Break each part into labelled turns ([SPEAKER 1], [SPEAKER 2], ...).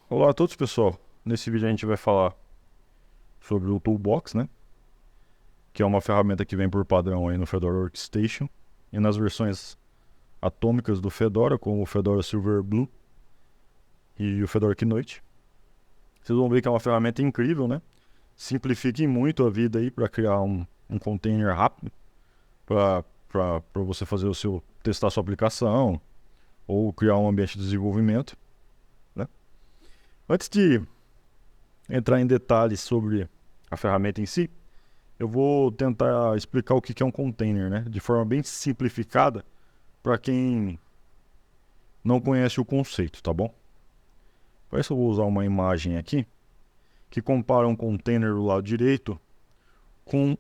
[SPEAKER 1] Olá a todos, pessoal. Nesse vídeo a gente vai falar sobre o Toolbox, né? Que é uma ferramenta que vem por padrão aí no Fedora Workstation e nas versões atômicas do Fedora, como o Fedora Silverblue e o Fedora Kinoite. Vocês vão ver que é uma ferramenta incrível, né? Simplifica muito a vida aí para criar um container rápido para você fazer testar sua aplicação ou criar um ambiente de desenvolvimento, né? Antes de entrar em detalhes sobre a ferramenta em si, eu vou tentar explicar o que é um container, né? De forma bem simplificada para quem não conhece o conceito, tá bom? Para isso eu vou usar uma imagem aqui que compara um container do lado direito com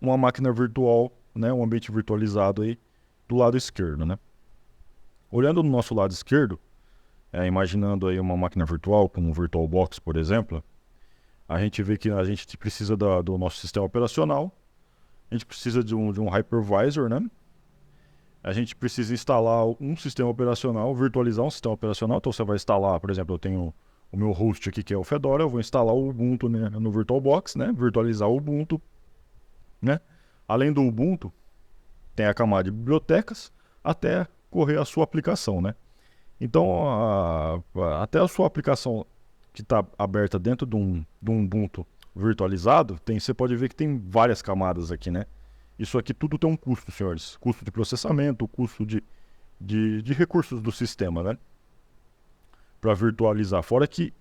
[SPEAKER 1] uma máquina virtual, né? Um ambiente virtualizado aí do lado esquerdo, né? Olhando no nosso lado esquerdo, imaginando aí uma máquina virtual, como um VirtualBox, por exemplo, a gente vê que a gente precisa do nosso sistema operacional, a gente precisa de um hypervisor, né? A gente precisa instalar um sistema operacional, virtualizar um sistema operacional. Então você vai instalar, por exemplo, eu tenho o meu host aqui que é o Fedora, eu vou instalar o Ubuntu, né, no VirtualBox, né? Virtualizar o Ubuntu, né? Além do Ubuntu, tem a camada de bibliotecas até correr a sua aplicação, né? Então, até a sua aplicação que está aberta dentro de um Ubuntu virtualizado, você pode ver que tem várias camadas aqui, né? Isso aqui tudo tem um custo, senhores. Custo de processamento, custo de recursos do sistema, né? Para virtualizar. Fora que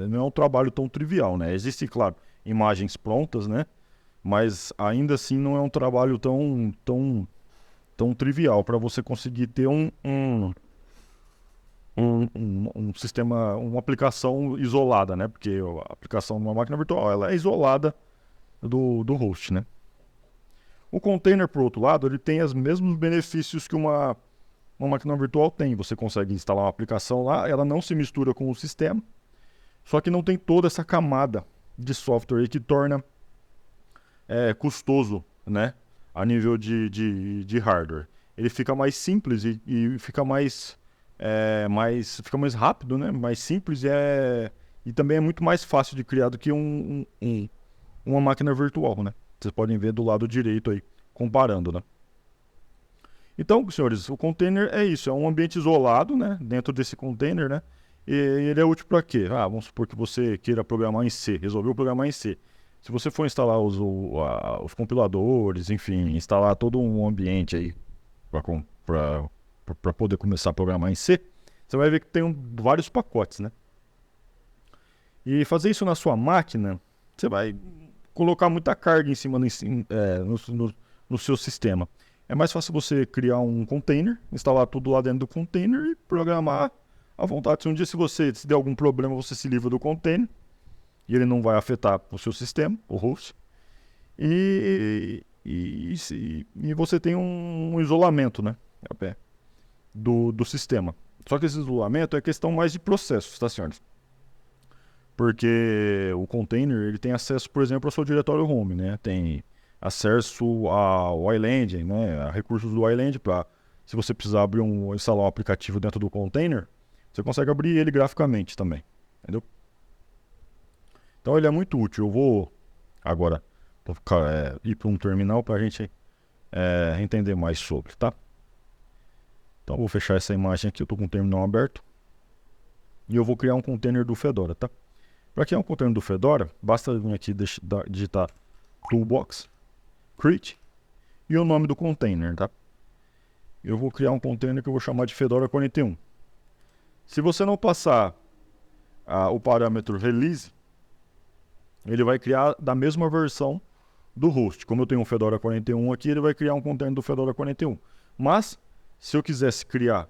[SPEAKER 1] não é um trabalho tão trivial, né? Existem, claro, imagens prontas, né? Mas ainda assim não é um trabalho tão trivial para você conseguir ter um sistema, uma aplicação isolada, né? Porque a aplicação de uma máquina virtual ela é isolada do host, né? O container, por outro lado, ele tem os mesmos benefícios que uma máquina virtual tem. Você consegue instalar uma aplicação lá, ela não se mistura com o sistema, só que não tem toda essa camada de software aí que torna custoso, né? A nível de hardware. Ele fica mais simples e fica fica mais rápido, né? Mais simples e também é muito mais fácil de criar do que uma máquina virtual, né? Vocês podem ver do lado direito aí, comparando, né? Então, senhores, o container é isso, é um ambiente isolado, né? Dentro desse container, né? E ele é útil para quê? Vamos supor que você queira programar em C, resolveu programar em C. Se você for instalar os compiladores, enfim, instalar todo um ambiente aí para poder começar a programar em C, você vai ver que tem vários pacotes, né? E fazer isso na sua máquina, você vai colocar muita carga em cima no seu sistema. É mais fácil você criar um container, instalar tudo lá dentro do container e programar à vontade. Se um dia se der algum problema, você se livra do container e ele não vai afetar o seu sistema, o host. E você tem um isolamento, né? Do sistema. Só que esse isolamento é questão mais de processos, tá, senhores? Porque o container ele tem acesso, por exemplo, ao seu diretório home, né? Tem acesso ao iLand, né? A recursos do iLand para, se você precisar instalar um aplicativo dentro do container, você consegue abrir ele graficamente também, entendeu? Então ele é muito útil. Eu vou agora ir para um terminal para a gente entender mais sobre, tá? Então eu vou fechar essa imagem aqui, eu estou com o terminal aberto e eu vou criar um container do Fedora, tá? Para criar um container do Fedora, basta vir aqui digitar Toolbox, Create e o nome do container, tá? Eu vou criar um container que eu vou chamar de Fedora 41. Se você não passar o parâmetro release, ele vai criar da mesma versão do host. Como eu tenho um Fedora 41 aqui, ele vai criar um container do Fedora 41. Mas, se eu quisesse criar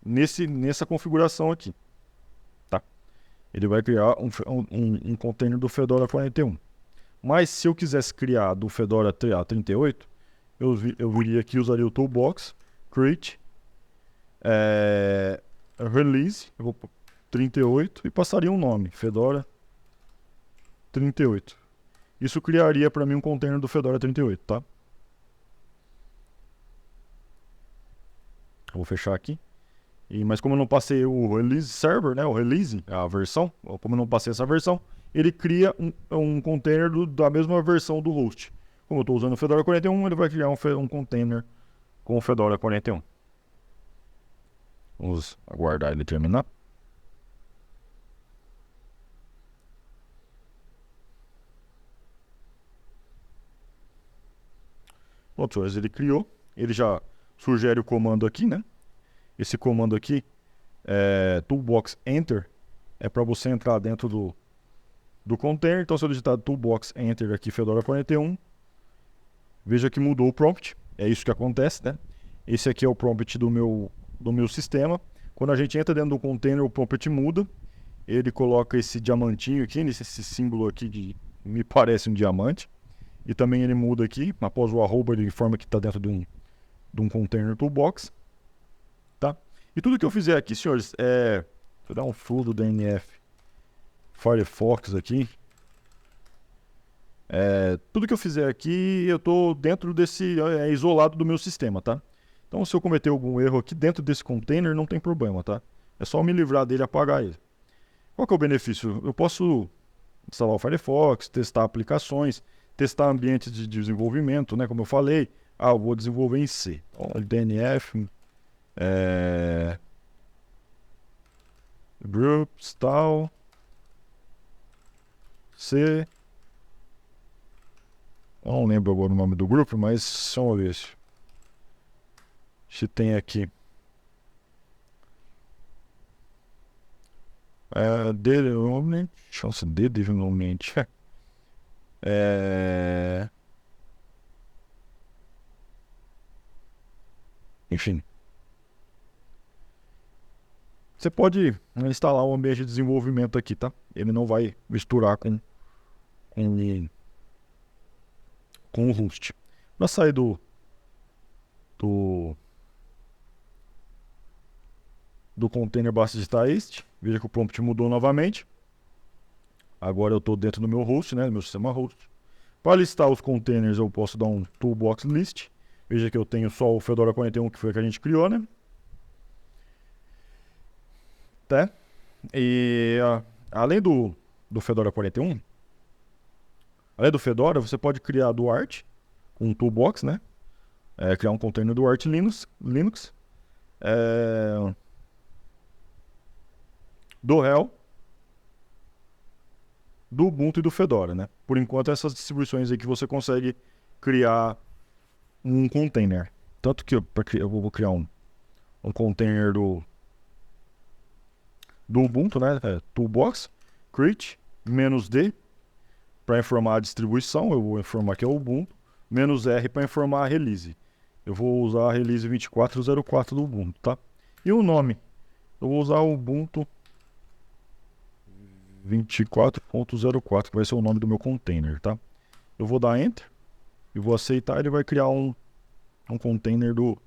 [SPEAKER 1] nessa configuração aqui, tá? Ele vai criar um container do Fedora 41. Mas se eu quisesse criar do Fedora 38, eu viria aqui e usaria o Toolbox, Create, Release, eu vou 38 e passaria um nome, Fedora 38. Isso criaria para mim um container do Fedora 38, tá? Eu vou fechar aqui. Mas como eu não passei o release server, né, o release, a versão, como eu não passei essa versão, ele cria um container da mesma versão do host. Como eu estou usando o Fedora 41, ele vai criar um container com o Fedora 41. Vamos aguardar ele terminar. Pronto, ele criou. Ele já sugere o comando aqui, né? Esse comando aqui, toolbox enter, é para você entrar dentro do container. Então, se eu digitar toolbox enter aqui, Fedora 41, veja que mudou o prompt. É isso que acontece, né? Esse aqui é o prompt do meu sistema. Quando a gente entra dentro do container, o prompt muda. Ele coloca esse diamantinho aqui, esse símbolo aqui que me parece um diamante. E também ele muda aqui, após o arroba, ele informa que está dentro de um container toolbox. Tá? E tudo que eu fizer aqui, senhores, deixa eu dar um full do DNF Firefox aqui. Tudo que eu fizer aqui, eu estou dentro desse, isolado do meu sistema, tá? Então, se eu cometer algum erro aqui dentro desse container, não tem problema, tá? É só me livrar dele e apagar ele. Qual que é o benefício? Eu posso instalar o Firefox, testar aplicações, testar ambientes de desenvolvimento, né? Como eu falei, eu vou desenvolver em C. Então, DNF, groups, tal, C. Eu não lembro agora o nome do grupo, mas só uma vez. Se tem aqui. Development. Chance de development. Enfim. Você pode instalar um ambiente de desenvolvimento aqui, tá? Ele não vai misturar com o host. Para sair do container, basta digitar este. Veja que o prompt mudou novamente. Agora eu estou dentro do meu host, né? Do meu sistema host. Para listar os containers, eu posso dar um toolbox list. Veja que eu tenho só o Fedora 41, que foi o que a gente criou, né? Tá? E além do Fedora 41, além do Fedora, você pode criar do Arch, um toolbox, né? Criar um container do Arch Linux. Do Hell, do Ubuntu e do Fedora, né? Por enquanto, essas distribuições aí que você consegue criar um container. Tanto que eu vou criar um container do Ubuntu, né? Toolbox, create, -D, para informar a distribuição, eu vou informar que é o Ubuntu, -R para informar a release. Eu vou usar a release 24.04 do Ubuntu, tá? E o nome? Eu vou usar o Ubuntu 24.04, que vai ser o nome do meu container, tá? Eu vou dar Enter e vou aceitar, ele vai criar um container do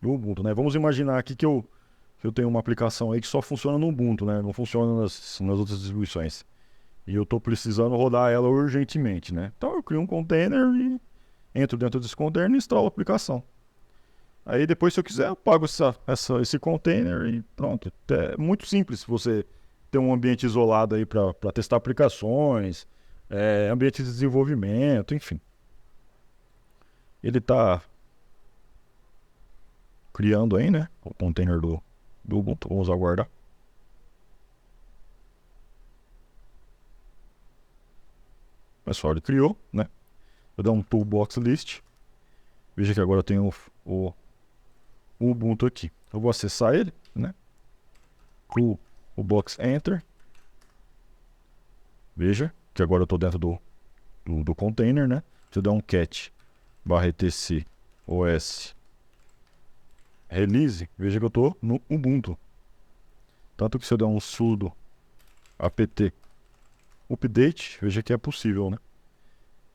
[SPEAKER 1] Ubuntu, né? Vamos imaginar aqui que eu tenho uma aplicação aí que só funciona no Ubuntu, né? Não funciona nas outras distribuições. E eu estou precisando rodar ela urgentemente, né? Então eu crio um container e entro dentro desse container e instalo a aplicação. Aí depois, se eu quiser, eu pago esse container e pronto. É muito simples você ter um ambiente isolado aí para testar aplicações, ambiente de desenvolvimento, enfim. Ele está criando aí, né? O container do Ubuntu. Vamos aguardar. Pessoal, ele criou, né? Vou dar um toolbox list. Veja que agora eu tenho o Ubuntu aqui. Eu vou acessar ele, né? O box enter. Veja que agora eu estou dentro do container, né? Se eu der um cat /etc os release, veja que eu estou no Ubuntu. Tanto que se eu der um sudo apt update, veja que é possível, né?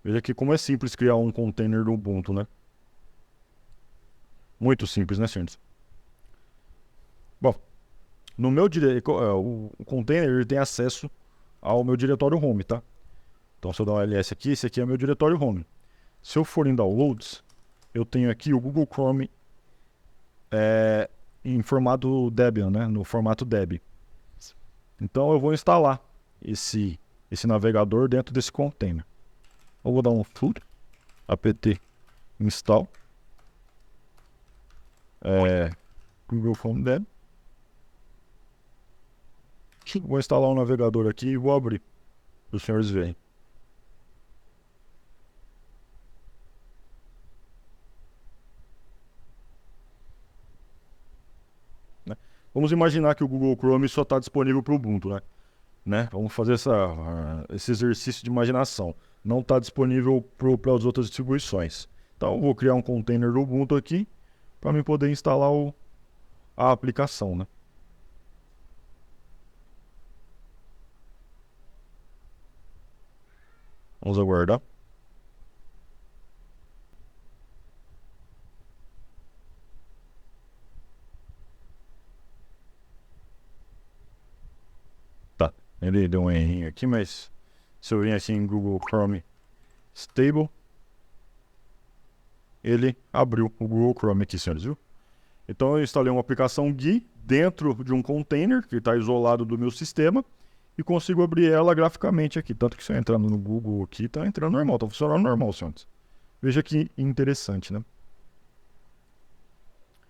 [SPEAKER 1] Veja que como é simples criar um container do Ubuntu, né? Muito simples, né, senhores? Bom, no meu o container ele tem acesso ao meu diretório home, tá? Então, se eu dar um ls aqui, esse aqui é meu diretório home. Se eu for em downloads, eu tenho aqui o Google Chrome em formato Debian, né? No formato Deb. Então eu vou instalar esse navegador dentro desse container. Eu vou dar um food apt install Google Chrome Deb. Vou instalar um navegador aqui e vou abrir para os senhores verem. Vamos imaginar que o Google Chrome só está disponível para o Ubuntu, né? Vamos fazer esse exercício de imaginação. Não está disponível para as outras distribuições. Então, eu vou criar um container do Ubuntu aqui para me poder instalar a aplicação, né? Vamos aguardar. Tá, ele deu um errinho aqui, mas se eu vir aqui em Google Chrome Stable, ele abriu o Google Chrome aqui, senhores, viu? Então eu instalei uma aplicação GUI dentro de um container que está isolado do meu sistema e consigo abrir ela graficamente aqui. Tanto que se eu entrando no Google aqui, está entrando normal, está funcionando normal, senhores. Veja que interessante, né?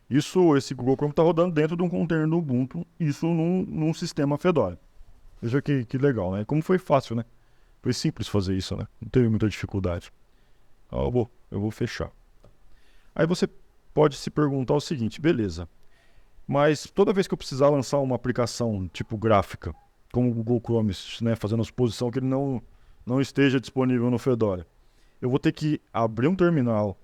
[SPEAKER 1] Esse Google Chrome está rodando dentro de um container do Ubuntu, isso num sistema Fedora. Veja que legal, né? Como foi fácil, né? Foi simples fazer isso, né? Não teve muita dificuldade. Então, eu vou fechar. Aí você pode se perguntar o seguinte, beleza, mas toda vez que eu precisar lançar uma aplicação tipo gráfica, como o Google Chrome, né, fazendo a suposição que ele não esteja disponível no Fedora, eu vou ter que abrir um terminal,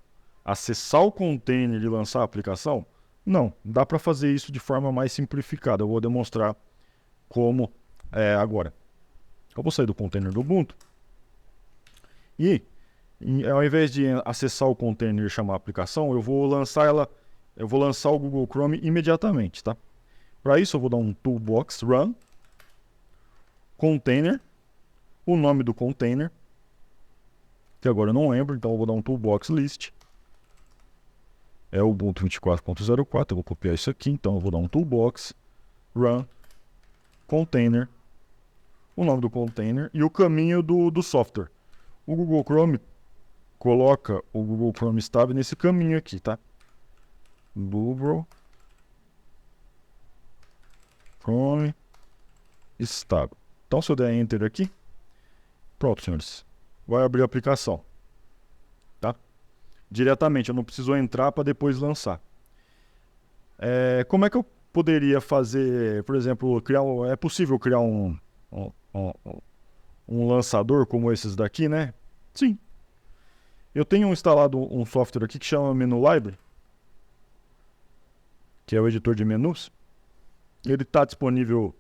[SPEAKER 1] acessar o container e lançar a aplicação? Não, dá para fazer isso de forma mais simplificada. Eu vou demonstrar como agora. Eu vou sair do container do Ubuntu e ao invés de acessar o container e chamar a aplicação, eu vou lançar o Google Chrome imediatamente, tá? Para isso eu vou dar um toolbox run container, o nome do container, que agora eu não lembro, então eu vou dar um toolbox list. É o Ubuntu 24.04, eu vou copiar isso aqui, então eu vou dar um toolbox run container, o nome do container e o caminho do software. O Google Chrome coloca o Google Chrome Stable nesse caminho aqui, tá? Google Chrome Stable. Então, se eu der Enter aqui, pronto, senhores. Vai abrir a aplicação, tá? Diretamente, eu não preciso entrar para depois lançar. Como é que eu poderia fazer, por exemplo, é possível criar um lançador como esses daqui, né? Sim. Eu tenho instalado um software aqui que chama Menu Library, que é o editor de menus. Ele está disponível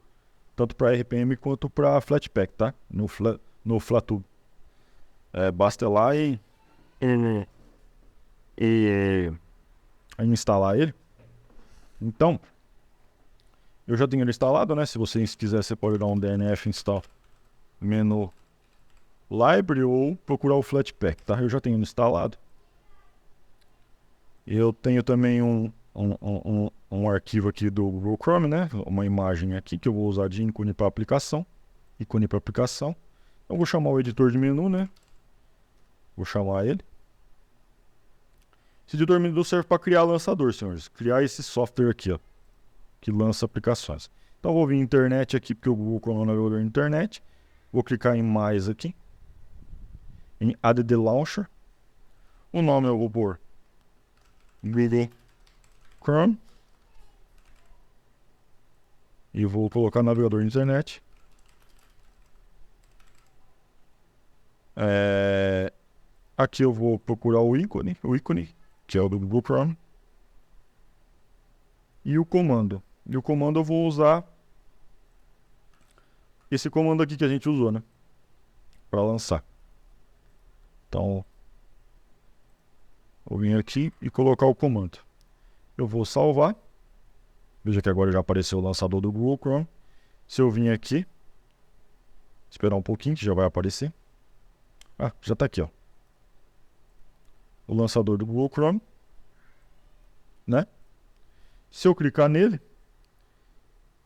[SPEAKER 1] tanto para RPM quanto para Flatpak, tá? No Flatube. Basta ir lá e instalar ele. Então, eu já tenho ele instalado, né? Se vocês quiserem, você pode dar um DNF install Menu Library ou procurar o Flatpak, tá? Eu já tenho instalado. Eu tenho também um arquivo aqui do Google Chrome, né? Uma imagem aqui que eu vou usar de ícone para aplicação. Ícone para aplicação. Eu vou chamar o editor de menu, né? Vou chamar ele. Esse editor de menu serve para criar lançador, senhores. Criar esse software aqui, ó, que lança aplicações. Então eu vou vir em internet aqui, porque o Google Chrome é um navegador de internet. Vou clicar em mais aqui. Em Add the Launcher. O nome eu vou pôr Google Chrome. E vou colocar navegador de internet. Aqui eu vou procurar o ícone, que é o do Google Chrome. E o comando. E o comando eu vou usar esse comando aqui que a gente usou, né? Para lançar. Então, vou vir aqui e colocar o comando. Eu vou salvar. Veja que agora já apareceu o lançador do Google Chrome. Se eu vir aqui, esperar um pouquinho que já vai aparecer. Já está aqui, ó. O lançador do Google Chrome, né? Se eu clicar nele,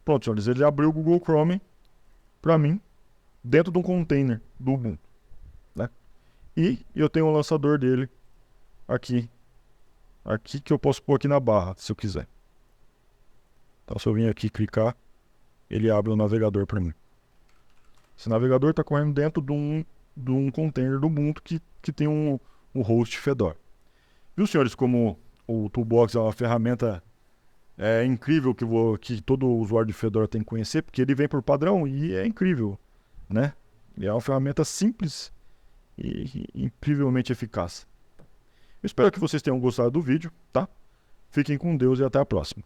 [SPEAKER 1] pronto, senhores, ele abriu o Google Chrome para mim dentro de um container do Ubuntu, né? E eu tenho o lançador dele aqui que eu posso pôr aqui na barra, se eu quiser. Então, se eu vir aqui clicar, ele abre o navegador para mim. Esse navegador está correndo dentro de um container do Ubuntu que tem um host Fedora. Viu, senhores, como o Toolbox é uma ferramenta incrível que todo usuário de Fedora tem que conhecer, porque ele vem por padrão e é incrível, né? E é uma ferramenta simples e incrivelmente eficaz. Eu espero que vocês tenham gostado do vídeo, tá? Fiquem com Deus e até a próxima.